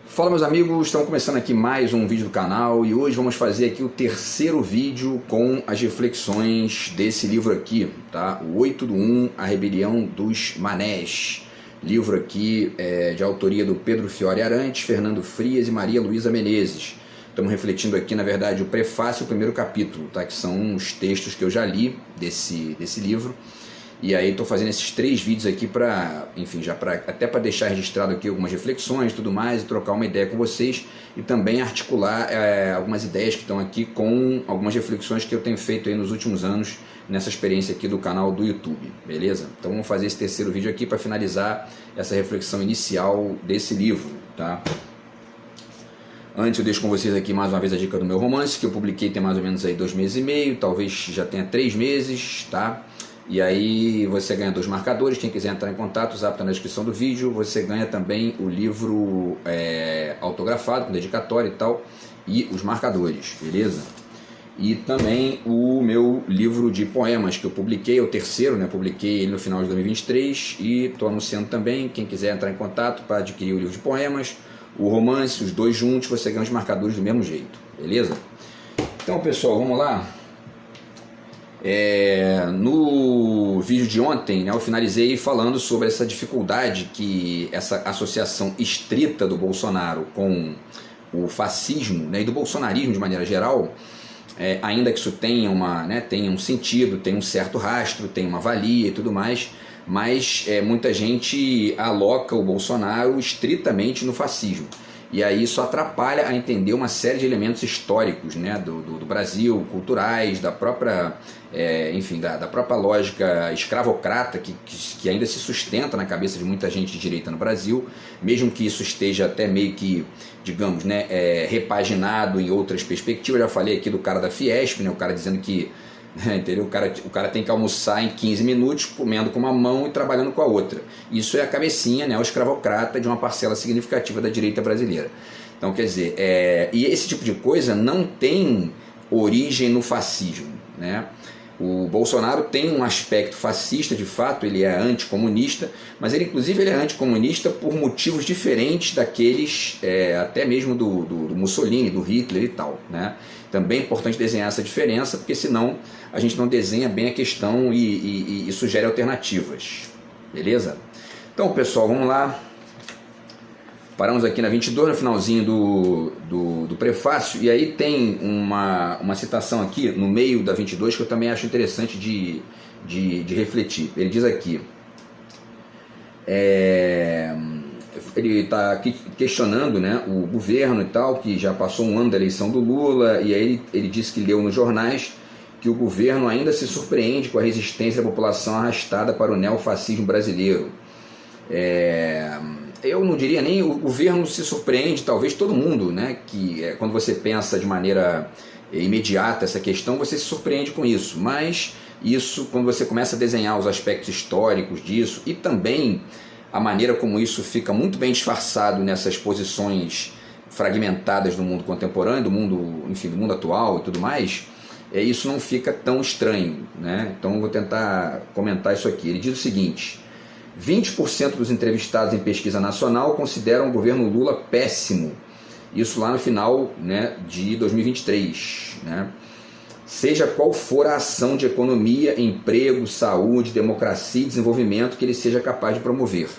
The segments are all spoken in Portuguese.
Fala meus amigos, estamos começando aqui mais um vídeo do canal e hoje vamos fazer aqui o terceiro vídeo com as reflexões desse livro aqui, tá? O 8/1, A Rebelião dos Manés. Livro aqui de autoria do Pedro Fiore Arantes, Fernando Frias e Maria Luísa Menezes. Estamos refletindo aqui, na verdade, o prefácio e o primeiro capítulo, tá? Que são os textos que eu já li desse livro. E aí estou fazendo esses três vídeos aqui para, enfim, até para deixar registrado aqui algumas reflexões e tudo mais, e trocar uma ideia com vocês e também articular algumas ideias que estão aqui com algumas reflexões que eu tenho feito aí nos últimos anos nessa experiência aqui do canal do YouTube, beleza? Então vamos fazer esse terceiro vídeo aqui para finalizar essa reflexão inicial desse livro, tá? Antes eu deixo com vocês aqui mais uma vez a dica do meu romance, que eu publiquei tem mais ou menos aí 2 meses e meio, talvez já tenha 3 meses, tá? E aí você ganha 2 marcadores, quem quiser entrar em contato, o zap está na descrição do vídeo. Você ganha também o livro autografado, com dedicatório e tal, e os marcadores, beleza? E também o meu livro de poemas que eu publiquei, o terceiro, né? Publiquei ele no final de 2023 e estou anunciando também, quem quiser entrar em contato para adquirir o livro de poemas, o romance, os dois juntos, você ganha os marcadores do mesmo jeito, beleza? Então pessoal, vamos lá. No vídeo de ontem, né, eu finalizei falando sobre essa dificuldade que essa associação estrita do Bolsonaro com o fascismo, né, e do bolsonarismo de maneira geral, ainda que isso tenha, tenha um sentido, tenha um certo rastro, tenha uma valia e tudo mais, mas muita gente aloca o Bolsonaro estritamente no fascismo. E aí isso atrapalha a entender uma série de elementos históricos, né, do Brasil, culturais, da própria, enfim, da própria lógica escravocrata que ainda se sustenta na cabeça de muita gente de direita no Brasil, mesmo que isso esteja até meio que, digamos, né, repaginado em outras perspectivas. Eu já falei aqui do cara da Fiesp, né, o cara dizendo que entendeu? O cara tem que almoçar em 15 minutos, comendo com uma mão e trabalhando com a outra. Isso é a cabecinha, né, o escravocrata de uma parcela significativa da direita brasileira. Então, quer dizer, e esse tipo de coisa não tem origem no fascismo, né? O Bolsonaro tem um aspecto fascista, de fato, ele é anticomunista, mas ele inclusive ele é anticomunista por motivos diferentes daqueles, até mesmo do Mussolini, do Hitler e tal, né? Também é importante desenhar essa diferença, porque senão a gente não desenha bem a questão e sugere alternativas, beleza? Então pessoal, vamos lá. Paramos aqui na 22, no finalzinho do prefácio, e aí tem uma citação aqui no meio da 22 que eu também acho interessante de refletir. Ele diz aqui, ele está questionando, né, o governo e tal, que já passou um ano da eleição do Lula, e aí ele disse que leu nos jornais que o governo ainda se surpreende com a resistência da população arrastada para o neofascismo brasileiro. Eu não diria nem o governo se surpreende, talvez todo mundo, né, que quando você pensa de maneira imediata essa questão, você se surpreende com isso, mas isso, quando você começa a desenhar os aspectos históricos disso e também a maneira como isso fica muito bem disfarçado nessas posições fragmentadas do mundo contemporâneo, do mundo, enfim, do mundo atual e tudo mais, isso não fica tão estranho, né? Então eu vou tentar comentar isso aqui. Ele diz o seguinte: 20% dos entrevistados em pesquisa nacional consideram o governo Lula péssimo. Isso lá no final, né, de 2023. Né? Seja qual for a ação de economia, emprego, saúde, democracia e desenvolvimento que ele seja capaz de promover.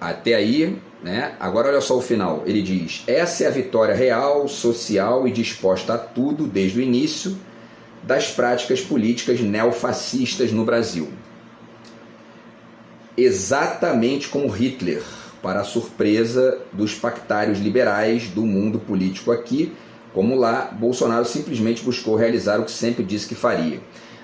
Até aí, né? Agora olha só o final. Ele diz: essa é a vitória real, social e disposta a tudo desde o início das práticas políticas neofascistas no Brasil. Exatamente como Hitler, para a surpresa dos pactários liberais do mundo político aqui, como lá, Bolsonaro simplesmente buscou realizar o que sempre disse que faria.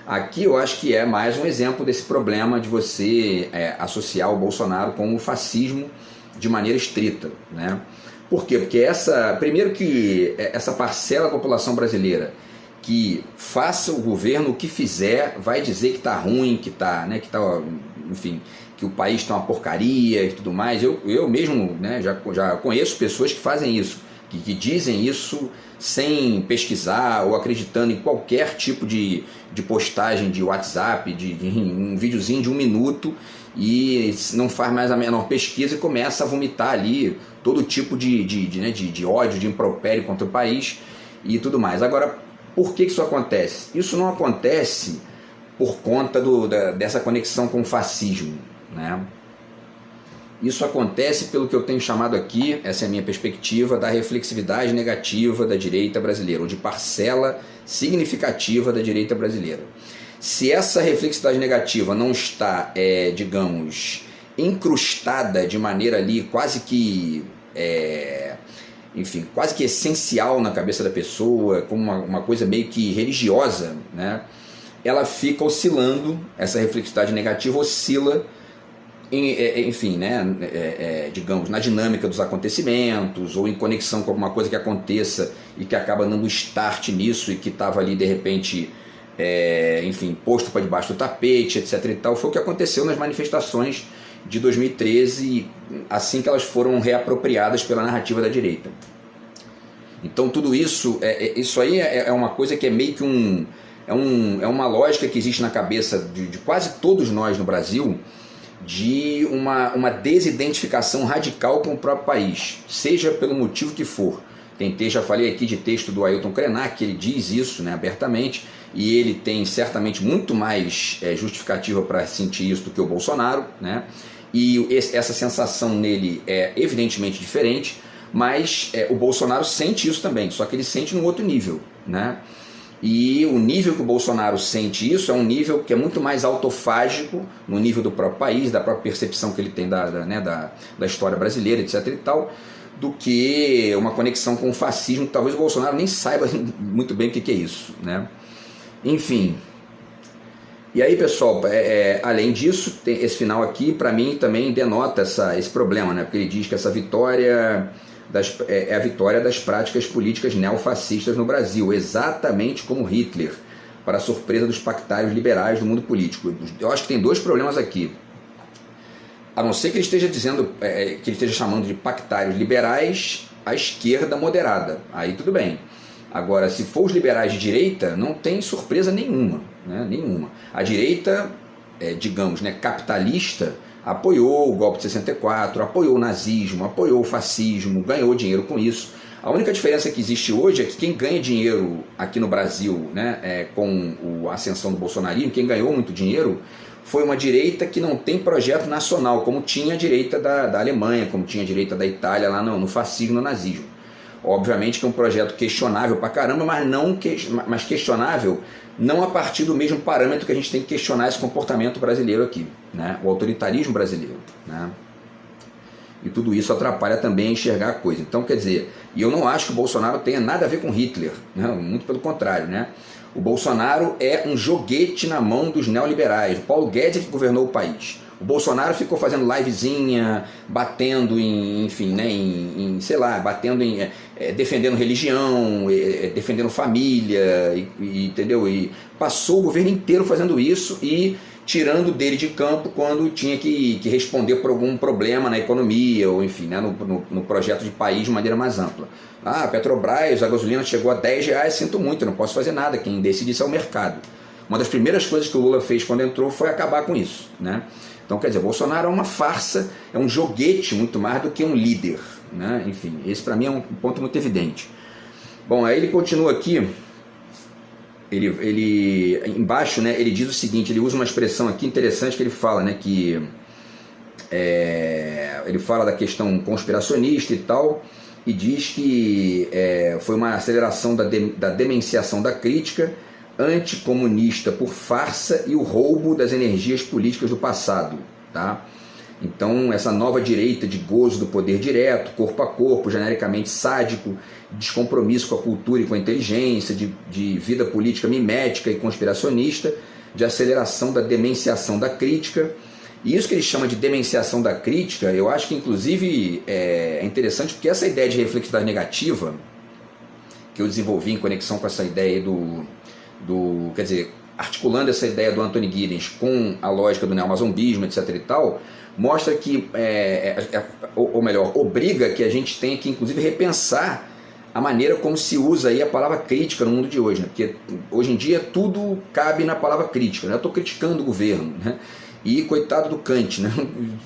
Aqui eu acho que é mais um exemplo desse problema de você associar o Bolsonaro com o fascismo de maneira estrita, né? Por quê? Porque primeiro que essa parcela da população brasileira que faça o governo o que fizer, vai dizer que está ruim, que está, né, enfim, que o país está uma porcaria e tudo mais. Eu mesmo, né, já conheço pessoas que fazem isso, que dizem isso sem pesquisar ou acreditando em qualquer tipo de postagem de WhatsApp, um videozinho de 1 minuto, e não faz mais a menor pesquisa e começa a vomitar ali todo tipo de ódio, de impropério contra o país e tudo mais. Agora, por que isso acontece? Isso não acontece por conta dessa conexão com o fascismo, né? Isso acontece pelo que eu tenho chamado aqui, essa é a minha perspectiva, da reflexividade negativa da direita brasileira, ou de parcela significativa da direita brasileira. Se essa reflexividade negativa não está, digamos, incrustada de maneira ali quase que, quase que essencial na cabeça da pessoa, como uma coisa meio que religiosa, né? Ela fica oscilando, essa reflexividade negativa oscila, enfim, né, digamos, na dinâmica dos acontecimentos ou em conexão com alguma coisa que aconteça e que acaba dando start nisso e que estava ali de repente, enfim, posto para debaixo do tapete, etc. e tal. Foi o que aconteceu nas manifestações de 2013, assim que elas foram reapropriadas pela narrativa da direita. Então tudo isso, isso aí é uma coisa que é meio que uma lógica que existe na cabeça de quase todos nós no Brasil, de uma desidentificação radical com o próprio país, seja pelo motivo que for. Já falei aqui de texto do Ailton Krenak, que ele diz isso, né, abertamente, e ele tem certamente muito mais justificativa para sentir isso do que o Bolsonaro, né? E essa sensação nele é evidentemente diferente, mas o Bolsonaro sente isso também, só que ele sente num outro nível, né? E o nível que o Bolsonaro sente isso é um nível que é muito mais autofágico no nível do próprio país, da própria percepção que ele tem da história brasileira, etc. e tal, do que uma conexão com o fascismo, que talvez o Bolsonaro nem saiba muito bem o que é isso, né? Enfim. E aí, pessoal, além disso, tem esse final aqui, para mim, também denota esse problema, né? Porque ele diz que essa vitória é a vitória das práticas políticas neofascistas no Brasil, exatamente como Hitler, para a surpresa dos pactários liberais do mundo político. Eu acho que tem dois problemas aqui. A não ser que ele esteja dizendo, que ele esteja chamando de pactários liberais a esquerda moderada. Aí tudo bem. Agora, se for os liberais de direita, não tem surpresa nenhuma, né? Nenhuma. A direita, digamos, né, capitalista, apoiou o golpe de 64, apoiou o nazismo, apoiou o fascismo, ganhou dinheiro com isso. A única diferença que existe hoje é que quem ganha dinheiro aqui no Brasil, né, com a ascensão do bolsonarismo, quem ganhou muito dinheiro foi uma direita que não tem projeto nacional, como tinha a direita da Alemanha, como tinha a direita da Itália lá no fascismo e no nazismo. Obviamente que é um projeto questionável pra caramba, mas questionável não a partir do mesmo parâmetro que a gente tem que questionar esse comportamento brasileiro aqui, né? O autoritarismo brasileiro, né? E tudo isso atrapalha também a enxergar a coisa. Então, quer dizer, e eu não acho que o Bolsonaro tenha nada a ver com Hitler, né? Muito pelo contrário, né? O Bolsonaro é um joguete na mão dos neoliberais. O Paulo Guedes é que governou o país. O Bolsonaro ficou fazendo livezinha, batendo enfim, né, sei lá, batendo defendendo religião, defendendo família, entendeu? E passou o governo inteiro fazendo isso e tirando dele de campo quando tinha que responder por algum problema na economia, ou enfim, né, no projeto de país de maneira mais ampla. Ah, Petrobras, a gasolina chegou a R$10, sinto muito, não posso fazer nada, quem decide isso é o mercado. Uma das primeiras coisas que o Lula fez quando entrou foi acabar com isso, né? Então, quer dizer, Bolsonaro é uma farsa, é um joguete muito mais do que um líder, né? Enfim, esse para mim é um ponto muito evidente. Bom, aí ele continua aqui, ele embaixo, né, ele diz o seguinte, ele usa uma expressão aqui interessante que ele fala, né, que ele fala da questão conspiracionista e tal, e diz que foi uma aceleração da demenciação da crítica, anticomunista por farsa e o roubo das energias políticas do passado, tá? Então, essa nova direita de gozo do poder direto, corpo a corpo, genericamente sádico, descompromisso com a cultura e com a inteligência, de vida política mimética e conspiracionista, de aceleração da demenciação da crítica. E isso que ele chama de demenciação da crítica, eu acho que inclusive é interessante, porque essa ideia de reflexividade negativa, que eu desenvolvi em conexão com essa ideia quer dizer, articulando essa ideia do Anthony Giddens com a lógica do neomazombismo, etc. e tal, mostra que, ou melhor, obriga que a gente tenha que, inclusive, repensar a maneira como se usa aí a palavra crítica no mundo de hoje, né? Porque hoje em dia tudo cabe na palavra crítica, né? Eu estou criticando o governo, né? E coitado do Kant, né?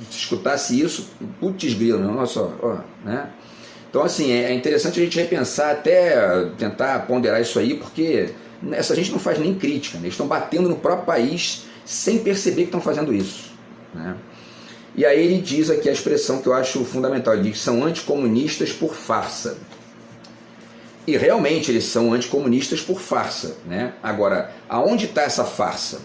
Se escutasse isso, putz grilo, né? Olha só, ó, né? Então assim, é interessante a gente repensar, até tentar ponderar isso aí, porque essa gente não faz nem crítica, né? Eles estão batendo no próprio país sem perceber que estão fazendo isso, né? E aí ele diz aqui a expressão que eu acho fundamental, ele diz que são anticomunistas por farsa. E realmente eles são anticomunistas por farsa, né? Agora, aonde está essa farsa?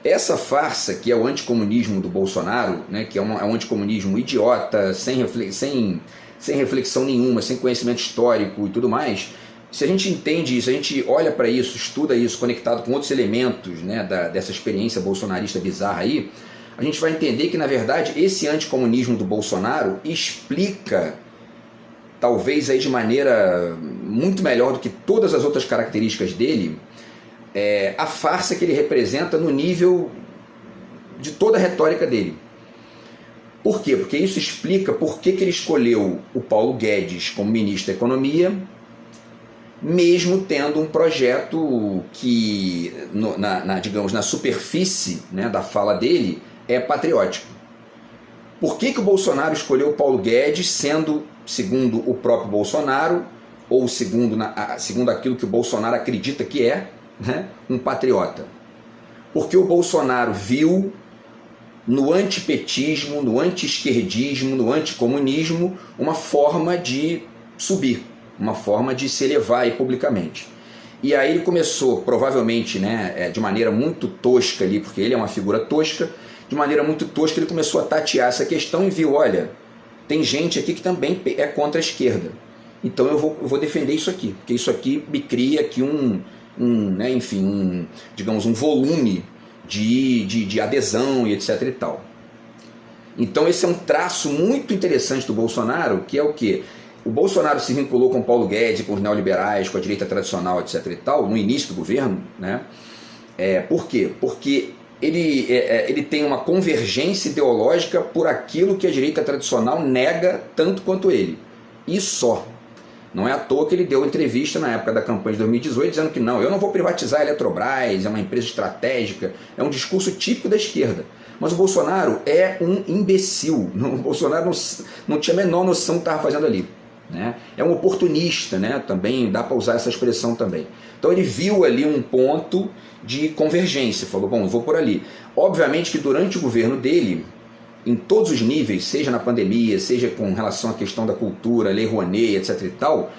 Essa farsa, que é o anticomunismo do Bolsonaro, né, que é um anticomunismo idiota, sem reflexão nenhuma, sem conhecimento histórico e tudo mais, se a gente entende isso, a gente olha para isso, estuda isso, conectado com outros elementos, né, dessa experiência bolsonarista bizarra aí, a gente vai entender que, na verdade, esse anticomunismo do Bolsonaro explica, talvez aí de maneira muito melhor do que todas as outras características dele, a farsa que ele representa no nível de toda a retórica dele. Por quê? Porque isso explica por que ele escolheu o Paulo Guedes como ministro da Economia, mesmo tendo um projeto que, digamos, na superfície, né, da fala dele, é patriótico. Por que o Bolsonaro escolheu o Paulo Guedes, sendo, segundo o próprio Bolsonaro, ou segundo aquilo que o Bolsonaro acredita que é, né, um patriota? Porque o Bolsonaro viu no antipetismo, no anti-esquerdismo, no anticomunismo, uma forma de subir, uma forma de se elevar aí publicamente. E aí ele começou, provavelmente, né, de maneira muito tosca ali, porque ele é uma figura tosca, de maneira muito tosca ele começou a tatear essa questão e viu, olha, tem gente aqui que também é contra a esquerda, então eu vou defender isso aqui, porque isso aqui me cria aqui né, enfim, digamos, um volume de adesão e etc e tal. Então esse é um traço muito interessante do Bolsonaro, que é o quê? O Bolsonaro se vinculou com Paulo Guedes, com os neoliberais, com a direita tradicional, etc e tal, no início do governo, né? Por quê? Porque ele tem uma convergência ideológica por aquilo que a direita tradicional nega tanto quanto ele. E só. Não é à toa que ele deu entrevista na época da campanha de 2018 dizendo que não, eu não vou privatizar a Eletrobras, é uma empresa estratégica, é um discurso típico da esquerda. Mas o Bolsonaro é um imbecil, o Bolsonaro não tinha a menor noção do que estava fazendo ali, né? É um oportunista, né? Também dá para usar essa expressão também. Então ele viu ali um ponto de convergência, falou, bom, eu vou por ali. Obviamente que durante o governo dele, em todos os níveis, seja na pandemia, seja com relação à questão da cultura, Lei Rouanet, etc e tal,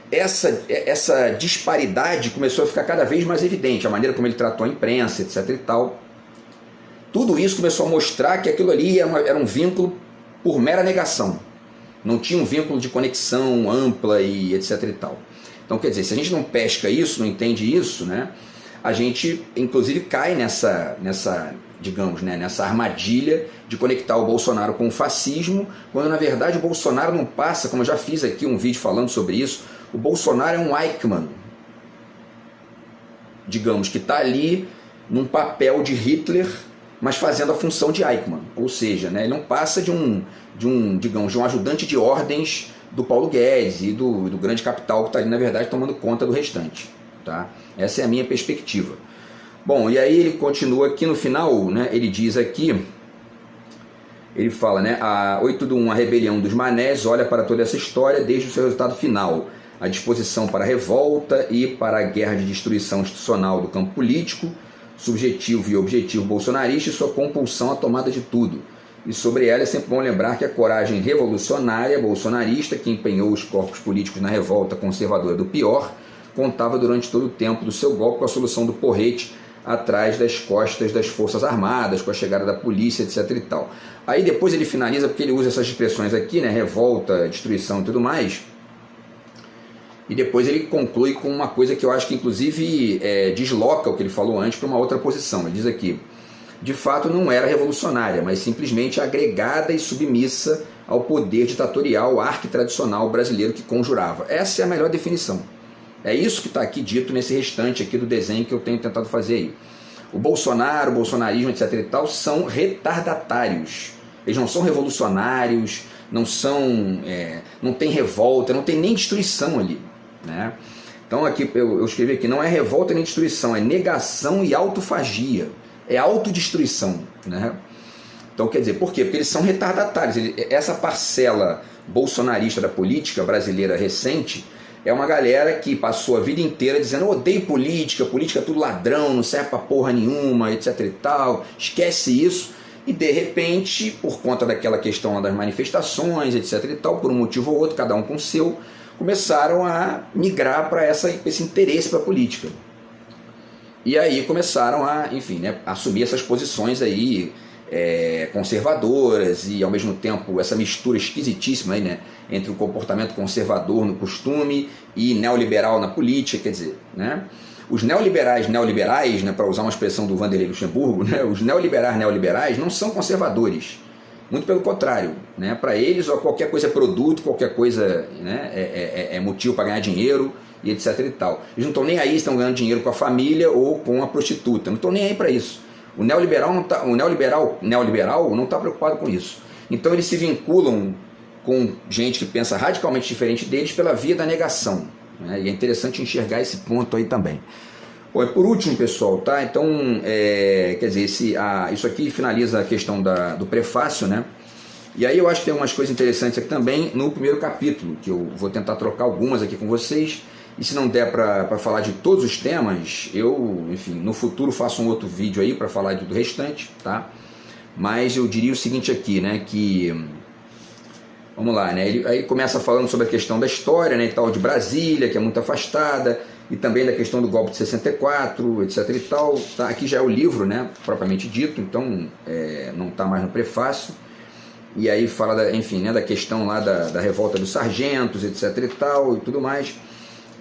essa disparidade começou a ficar cada vez mais evidente, a maneira como ele tratou a imprensa, etc e tal. Tudo isso começou a mostrar que aquilo ali era um vínculo por mera negação. Não tinha um vínculo de conexão ampla e etc e tal. Então, quer dizer, se a gente não pesca isso, não entende isso, né, a gente, inclusive, cai nessa digamos, né, nessa armadilha de conectar o Bolsonaro com o fascismo, quando na verdade o Bolsonaro não passa, como eu já fiz aqui um vídeo falando sobre isso, o Bolsonaro é um Eichmann, digamos, que está ali num papel de Hitler, mas fazendo a função de Eichmann, ou seja, né, ele não passa de um ajudante de ordens do Paulo Guedes e do grande capital que está ali, na verdade, tomando conta do restante. Tá? Essa é a minha perspectiva. Bom, e aí ele continua aqui no final, né, ele diz aqui, ele fala, né, a 8/1, a rebelião dos manés, olha para toda essa história desde o seu resultado final, a disposição para a revolta e para a guerra de destruição institucional do campo político, subjetivo e objetivo bolsonarista e sua compulsão à tomada de tudo. E sobre ela é sempre bom lembrar que a coragem revolucionária bolsonarista, que empenhou os corpos políticos na revolta conservadora do pior, contava durante todo o tempo do seu golpe com a solução do porrete atrás das costas das Forças Armadas, com a chegada da polícia, etc e tal. Aí depois ele finaliza, porque ele usa essas expressões aqui, né, revolta, destruição e tudo mais, e depois ele conclui com uma coisa que eu acho que inclusive desloca o que ele falou antes para uma outra posição. Ele diz aqui, de fato não era revolucionária, mas simplesmente agregada e submissa ao poder ditatorial arquitradicional brasileiro que conjurava. Essa é a melhor definição. É isso que está aqui dito nesse restante aqui do desenho que eu tenho tentado fazer aí. O Bolsonaro, o bolsonarismo, etc e tal, são retardatários. Eles não são revolucionários, não tem revolta, não tem nem destruição ali. né? Então aqui eu escrevi aqui, não é revolta nem destruição, é negação e autofagia, é autodestruição, né? Então quer dizer, por quê? Porque eles são retardatários. Essa parcela bolsonarista da política brasileira recente é uma galera que passou a vida inteira dizendo: eu odeio política, política é tudo ladrão, não serve pra porra nenhuma, etc e tal, esquece isso. E de repente, por conta daquela questão lá das manifestações, etc e tal, por um motivo ou outro, cada um com o seu, começaram a migrar para esse interesse para a política. E aí começaram a, enfim, né, assumir essas posições aí conservadoras e ao mesmo tempo essa mistura esquisitíssima aí, né, entre o comportamento conservador no costume e neoliberal na política, quer dizer, né, os neoliberais, né, para usar uma expressão do Vanderlei Luxemburgo, né, os neoliberais não são conservadores, muito pelo contrário, né, para eles qualquer coisa é produto, qualquer coisa, né, é motivo para ganhar dinheiro e etc e tal. Eles não estão nem aí se estão ganhando dinheiro com a família ou com a prostituta, não estão nem aí para isso. O neoliberal não está preocupado com isso. Então eles se vinculam com gente que pensa radicalmente diferente deles pela via da negação, né? E é interessante enxergar esse ponto aí também. Bom, e por último, pessoal, tá? Então, quer dizer, isso aqui finaliza a questão do prefácio, né? E aí eu acho que tem umas coisas interessantes aqui também no primeiro capítulo, que eu vou tentar trocar algumas aqui com vocês. E se não der para falar de todos os temas, eu, enfim, no futuro faço um outro vídeo aí para falar do restante, tá? Mas eu diria o seguinte aqui, né, que... Vamos lá, né? Aí começa falando sobre a questão da história, né, e tal, de Brasília, que é muito afastada, e também da questão do golpe de 64, etc e tal. Tá? Aqui já é o livro, né, propriamente dito, então não está mais no prefácio. E aí fala, enfim, né, da questão lá da revolta dos sargentos, etc e tal, e tudo mais.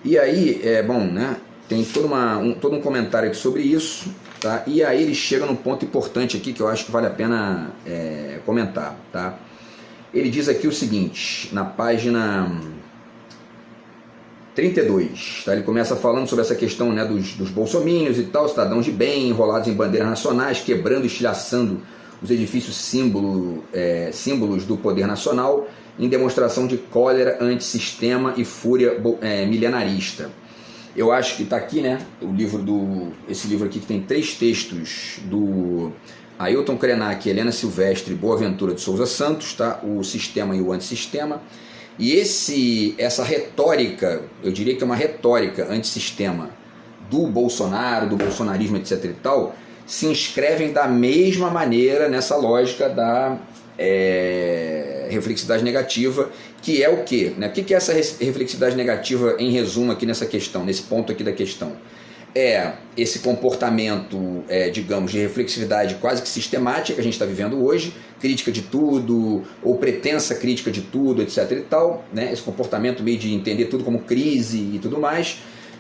E aí, bom, né, tem todo um comentário aqui sobre isso, tá? E aí ele chega num ponto importante aqui que eu acho que vale a pena comentar, tá? Ele diz aqui o seguinte, na página 32, tá? Ele começa falando sobre essa questão, né, dos bolsomínios e tal, cidadãos de bem, enrolados em bandeiras nacionais, quebrando e estilhaçando os edifícios símbolos do poder nacional, em demonstração de cólera antissistema e fúria milenarista. Eu acho que está aqui, né, esse livro aqui que tem 3 textos do Ailton Krenak, Helena Silvestre e Boaventura de Souza Santos, tá? O sistema e o antissistema. E essa retórica, eu diria que é uma retórica antissistema do Bolsonaro, do bolsonarismo, etc. e tal, se inscrevem da mesma maneira nessa lógica da reflexividade negativa, que é o quê? Né? O que é essa reflexividade negativa em resumo aqui nessa questão, nesse ponto aqui da questão? É esse comportamento, digamos, de reflexividade quase que sistemática que a gente está vivendo hoje, crítica de tudo, ou pretensa crítica de tudo, etc. e tal, né? Esse comportamento meio de entender tudo como crise e tudo mais,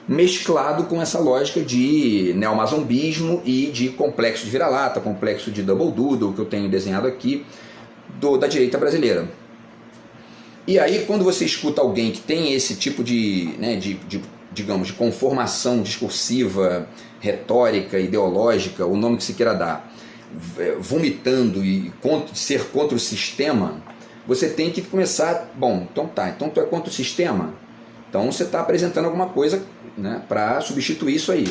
mesclado com essa lógica de neomazombismo e de complexo de vira-lata, complexo de double doodle, que eu tenho desenhado aqui, da direita brasileira. E aí, quando você escuta alguém que tem esse tipo digamos, de conformação discursiva, retórica, ideológica, o nome que se queira dar, vomitando e ser contra o sistema, você tem que começar, bom, então tu é contra o sistema, então você está apresentando alguma coisa, né, para substituir isso aí.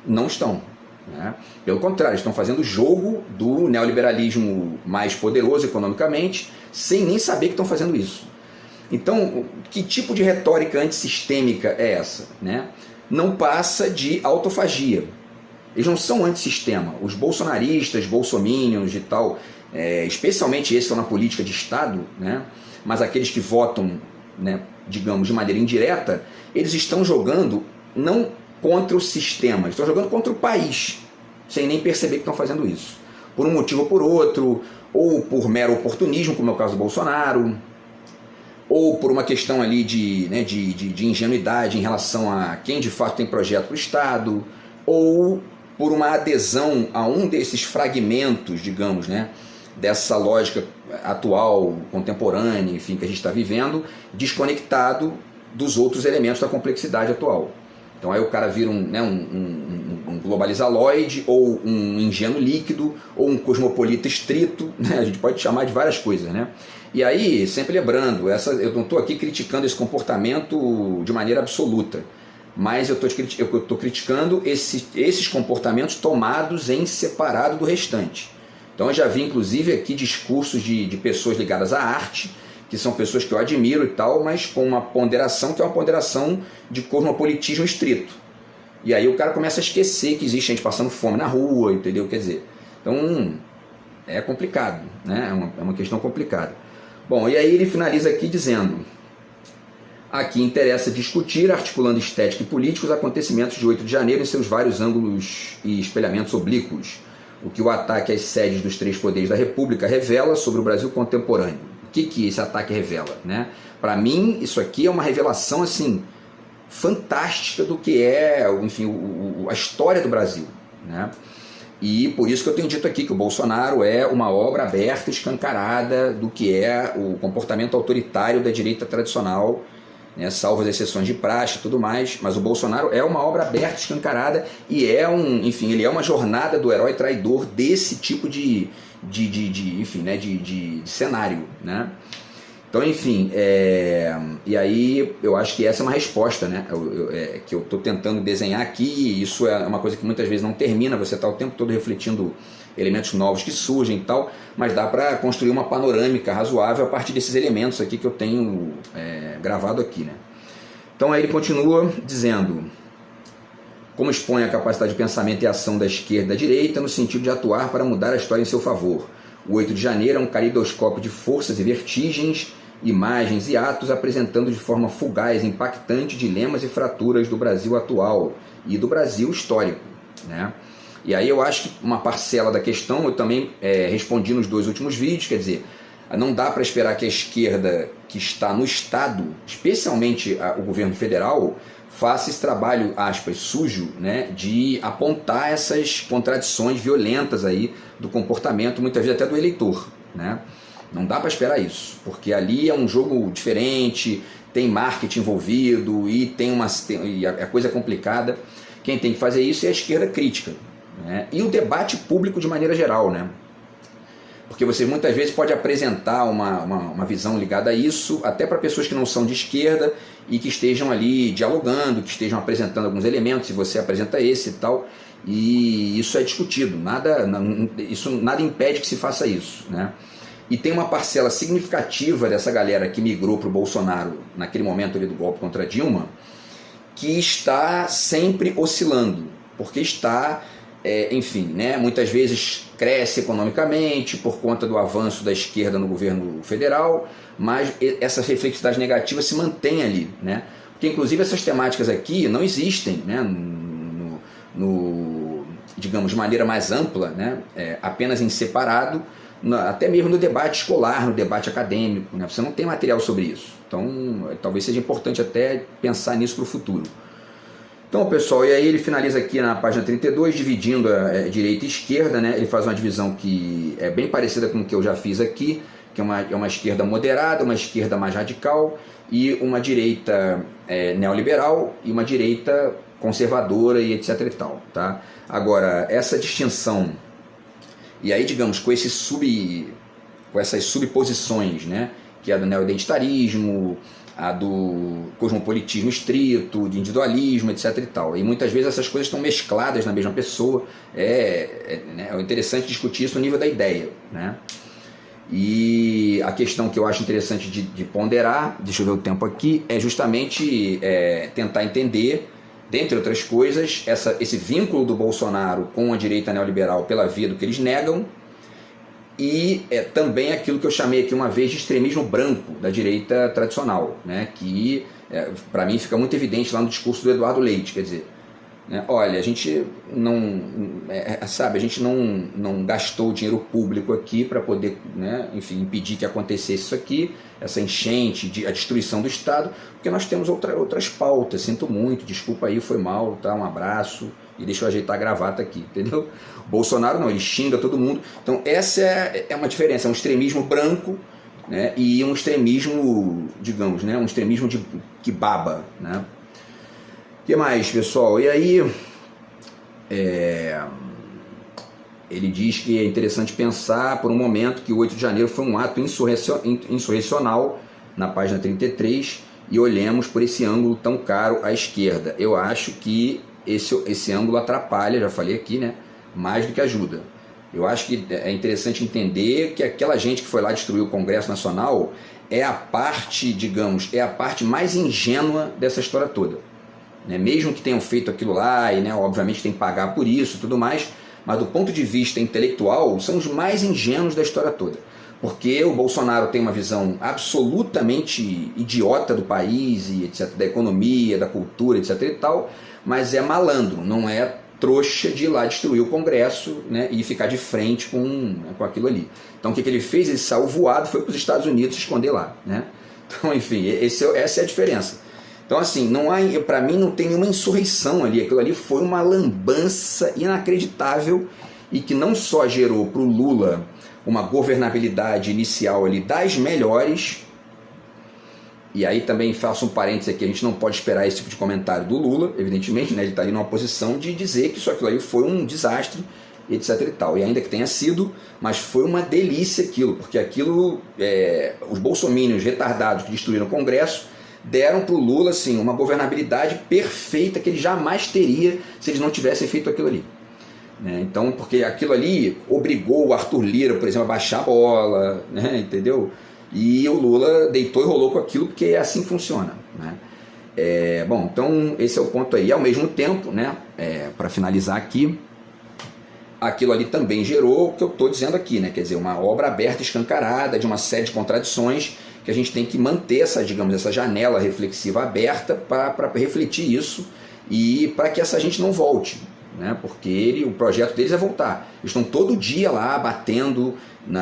Não estão. Né? Pelo contrário, estão fazendo jogo do neoliberalismo mais poderoso economicamente, sem nem saber que estão fazendo isso. Então, que tipo de retórica antissistêmica é essa? Né? Não passa de autofagia. Eles não são antissistema. Os bolsonaristas, bolsominions e tal, especialmente esses que estão na política de Estado, né? Mas aqueles que votam, né, digamos, de maneira indireta, eles estão jogando não contra o sistema, estão jogando contra o país, sem nem perceber que estão fazendo isso. Por um motivo ou por outro, ou por mero oportunismo, como é o caso do Bolsonaro, ou por uma questão ali de ingenuidade em relação a quem de fato tem projeto para o Estado, ou por uma adesão a um desses fragmentos, digamos, né, dessa lógica atual, contemporânea, enfim, que a gente está vivendo, desconectado dos outros elementos da complexidade atual. Então aí o cara vira um globalizaloide, ou um ingênuo líquido, ou um cosmopolita estrito, né? A gente pode chamar de várias coisas, né? E aí, sempre lembrando, eu não estou aqui criticando esse comportamento de maneira absoluta, mas eu estou criticando esses comportamentos tomados em separado do restante. Então eu já vi inclusive aqui discursos de pessoas ligadas à arte, que são pessoas que eu admiro e tal, mas com uma ponderação que é uma ponderação de cosmopolitismo estrito. E aí o cara começa a esquecer que existe gente passando fome na rua, entendeu? Quer dizer, então é complicado, né? É uma questão complicada. Bom, e aí ele finaliza aqui dizendo: aqui interessa discutir, articulando estética e política, os acontecimentos de 8 de janeiro em seus vários ângulos e espelhamentos oblíquos, o que o ataque às sedes dos 3 poderes da República revela sobre o Brasil contemporâneo. O que esse ataque revela, né? Para mim, isso aqui é uma revelação assim fantástica do que é, enfim, a história do Brasil, né? E por isso que eu tenho dito aqui que o Bolsonaro é uma obra aberta, escancarada do que é o comportamento autoritário da direita tradicional, né, salvo as exceções de praxe e tudo mais, mas o Bolsonaro é uma obra aberta, escancarada, e enfim, ele é uma jornada do herói traidor desse tipo de cenário, né? Então, enfim, e aí eu acho que essa é uma resposta, né, que eu estou tentando desenhar aqui, e isso é uma coisa que muitas vezes não termina, você está o tempo todo refletindo elementos novos que surgem e tal, mas dá para construir uma panorâmica razoável a partir desses elementos aqui que eu tenho gravado aqui, né? Então aí ele continua dizendo: como expõe a capacidade de pensamento e ação da esquerda e da direita no sentido de atuar para mudar a história em seu favor. O 8 de janeiro é um caleidoscópio de forças e vertigens, imagens e atos apresentando de forma fugaz e impactante dilemas e fraturas do Brasil atual e do Brasil histórico, né? E aí eu acho que uma parcela da questão eu também respondi nos 2 últimos vídeos, quer dizer, não dá para esperar que a esquerda que está no Estado, especialmente o governo federal, faça esse trabalho, aspas, sujo, né, de apontar essas contradições violentas aí do comportamento, muitas vezes até do eleitor, né? Não dá para esperar isso, porque ali é um jogo diferente, tem marketing envolvido e e a coisa é complicada. Quem tem que fazer isso é a esquerda crítica, né? E o debate público de maneira geral, né? Porque você muitas vezes pode apresentar uma visão ligada a isso, até para pessoas que não são de esquerda e que estejam ali dialogando, que estejam apresentando alguns elementos, e você apresenta esse e tal, e isso é discutido, nada impede que se faça isso, né? E tem uma parcela significativa dessa galera que migrou para o Bolsonaro naquele momento ali do golpe contra Dilma, que está sempre oscilando, porque está, enfim, né, muitas vezes cresce economicamente por conta do avanço da esquerda no governo federal, mas essa reflexidade negativa se mantém ali, né? Porque inclusive essas temáticas aqui não existem, né, digamos, de maneira mais ampla, né, apenas em separado, até mesmo no debate escolar, no debate acadêmico, né? Você não tem material sobre isso. Então, talvez seja importante até pensar nisso para o futuro. Então, pessoal, e aí ele finaliza aqui na página 32, dividindo a direita e esquerda, né? Ele faz uma divisão que é bem parecida com o que eu já fiz aqui, que é uma esquerda moderada, uma esquerda mais radical, e uma direita neoliberal e uma direita conservadora e etc e tal, tá? Agora, essa distinção, e aí, digamos, com essas subposições, né, que é a do neoidentitarismo, a do cosmopolitismo estrito, de individualismo, etc e tal. E muitas vezes essas coisas estão mescladas na mesma pessoa. É interessante discutir isso no nível da ideia, né? E a questão que eu acho interessante de ponderar, deixa eu ver o tempo aqui, é justamente tentar entender, dentre outras coisas, esse vínculo do Bolsonaro com a direita neoliberal pela via do que eles negam, e também aquilo que eu chamei aqui uma vez de extremismo branco da direita tradicional, né, que para mim fica muito evidente lá no discurso do Eduardo Leite, quer dizer, né, olha, a gente a gente não gastou dinheiro público aqui para poder, né, enfim, impedir que acontecesse isso aqui, essa enchente, a destruição do Estado, porque nós temos outras pautas, sinto muito, desculpa aí, foi mal, tá, um abraço, e deixa eu ajeitar a gravata aqui, entendeu? O Bolsonaro não, ele xinga todo mundo. Então essa é uma diferença, é um extremismo branco, né, e um extremismo, digamos, né, um extremismo que baba, né? O que mais, pessoal? E aí, ele diz que é interessante pensar por um momento que o 8 de janeiro foi um ato insurrecional, na página 33, e olhemos por esse ângulo tão caro à esquerda. Eu acho que esse ângulo atrapalha, já falei aqui, né, mais do que ajuda. Eu acho que é interessante entender que aquela gente que foi lá destruir o Congresso Nacional é a parte, digamos, é a parte mais ingênua dessa história toda. Né? Mesmo que tenham feito aquilo lá, e né, obviamente tem que pagar por isso e tudo mais, mas do ponto de vista intelectual, são os mais ingênuos da história toda. Porque o Bolsonaro tem uma visão absolutamente idiota do país, e etc., da economia, da cultura, etc. e tal, mas é malandro, não é trouxa de ir lá destruir o Congresso, né, e ficar de frente com aquilo ali. Então o que ele fez? Ele saiu voado, foi para os Estados Unidos se esconder lá. Né? Então, enfim, essa é a diferença. Então, assim, para mim não tem nenhuma insurreição ali. Aquilo ali foi uma lambança inacreditável e que não só gerou para o Lula uma governabilidade inicial ali das melhores, e aí também faço um parênteses aqui, a gente não pode esperar esse tipo de comentário do Lula, evidentemente, né? Ele está ali numa posição de dizer que isso aquilo aí foi um desastre, etc e tal, e ainda que tenha sido, mas foi uma delícia aquilo, porque aquilo, os bolsominions retardados que destruíram o Congresso, deram para o Lula assim, uma governabilidade perfeita que ele jamais teria se eles não tivessem feito aquilo ali. Né? Então, porque aquilo ali obrigou o Arthur Lira, por exemplo, a baixar a bola, né? Entendeu? E o Lula deitou e rolou com aquilo, porque é assim que funciona. Né? Bom, então esse é o ponto aí. E ao mesmo tempo, né, para finalizar aqui, aquilo ali também gerou o que eu estou dizendo aqui, né? Quer dizer, uma obra aberta, escancarada, de uma série de contradições, que a gente tem que manter essa, digamos, essa janela reflexiva aberta para refletir isso e para que essa gente não volte. Né? Porque o projeto deles é voltar. Eles estão todo dia lá batendo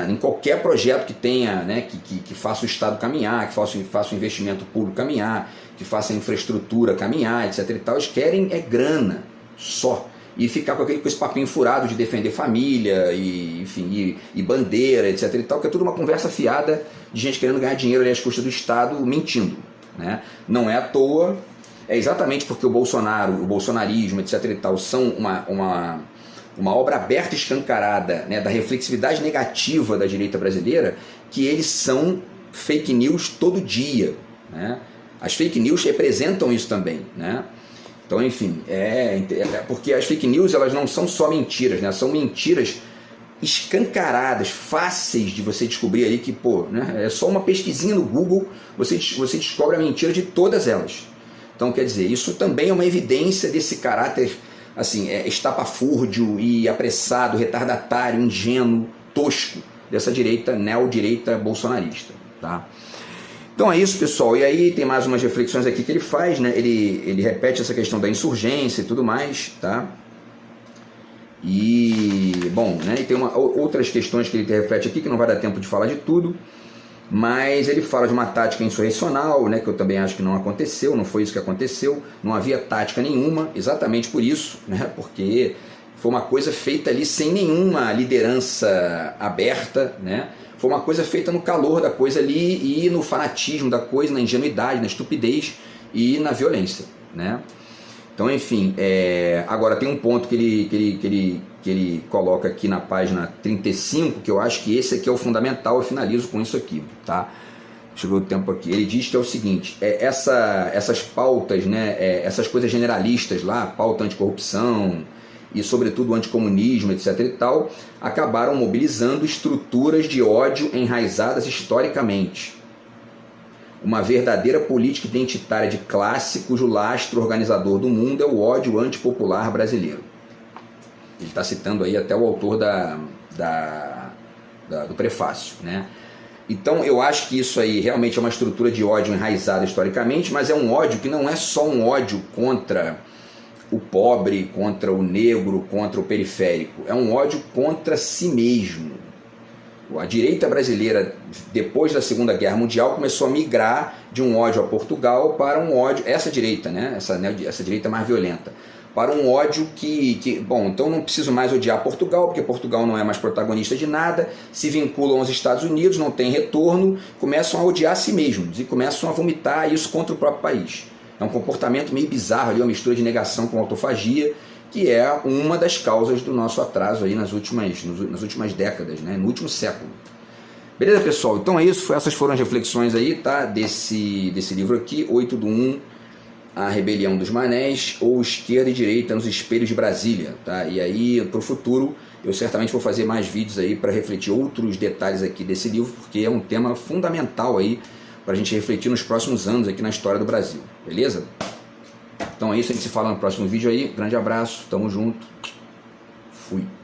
em qualquer projeto que tenha, né, que faça o Estado caminhar, que faça o investimento público caminhar, que faça a infraestrutura caminhar, etc. e tal. Eles querem grana só. E ficar com esse papinho furado de defender família, e, enfim, e bandeira, etc. e tal, que é tudo uma conversa fiada de gente querendo ganhar dinheiro ali às custas do Estado, mentindo. Né? Não é à toa. É exatamente porque o Bolsonaro, o bolsonarismo, etc. e tal, são uma obra aberta e escancarada, né, da reflexividade negativa da direita brasileira, que eles são fake news todo dia. Né? As fake news representam isso também. Né? Então, enfim, porque as fake news elas não são só mentiras, né? São mentiras escancaradas, fáceis de você descobrir ali que, né, é só uma pesquisinha no Google, você descobre a mentira de todas elas. Então, quer dizer, isso também é uma evidência desse caráter assim, estapafúrdio e apressado, retardatário, ingênuo, tosco dessa direita, neodireita bolsonarista. Tá? Então é isso, pessoal. E aí tem mais umas reflexões aqui que ele faz, né? Ele repete essa questão da insurgência e tudo mais, tá? E, bom, né? E tem outras questões que ele reflete aqui, que não vai dar tempo de falar de tudo, mas ele fala de uma tática insurrecional, né, que eu também acho que não aconteceu, não foi isso que aconteceu, não havia tática nenhuma, exatamente por isso, né, porque foi uma coisa feita ali sem nenhuma liderança aberta, né, foi uma coisa feita no calor da coisa ali e no fanatismo da coisa, na ingenuidade, na estupidez e na violência, né. Então, enfim, agora tem um ponto que ele coloca aqui na página 35, que eu acho que esse aqui é o fundamental, eu finalizo com isso aqui, tá? Deixa eu ver o tempo aqui. Ele diz que é o seguinte, essas pautas, né, essas coisas generalistas lá, pauta anticorrupção e sobretudo anticomunismo, etc. e tal, acabaram mobilizando estruturas de ódio enraizadas historicamente. Uma verdadeira política identitária de classe cujo lastro organizador do mundo é o ódio antipopular brasileiro. Ele está citando aí até o autor do prefácio. Né? Então eu acho que isso aí realmente é uma estrutura de ódio enraizada historicamente, mas é um ódio que não é só um ódio contra o pobre, contra o negro, contra o periférico. É um ódio contra si mesmo. A direita brasileira, depois da Segunda Guerra Mundial, começou a migrar de um ódio a Portugal para um ódio, essa direita, né? Essa direita mais violenta, para um ódio bom, então não preciso mais odiar Portugal, porque Portugal não é mais protagonista de nada, se vinculam aos Estados Unidos, não tem retorno, começam a odiar a si mesmos e começam a vomitar isso contra o próprio país. É um comportamento meio bizarro, ali, uma mistura de negação com autofagia, que é uma das causas do nosso atraso aí nas últimas décadas, né? No último século. Beleza, pessoal? Então é isso, essas foram as reflexões aí, tá? Desse livro aqui, 8 do 1, A Rebelião dos Manés, ou Esquerda e Direita nos Espelhos de Brasília, tá? E aí, para o futuro, eu certamente vou fazer mais vídeos aí para refletir outros detalhes aqui desse livro, porque é um tema fundamental aí para a gente refletir nos próximos anos aqui na história do Brasil, beleza? Então é isso, a gente se fala no próximo vídeo aí, grande abraço, tamo junto, fui!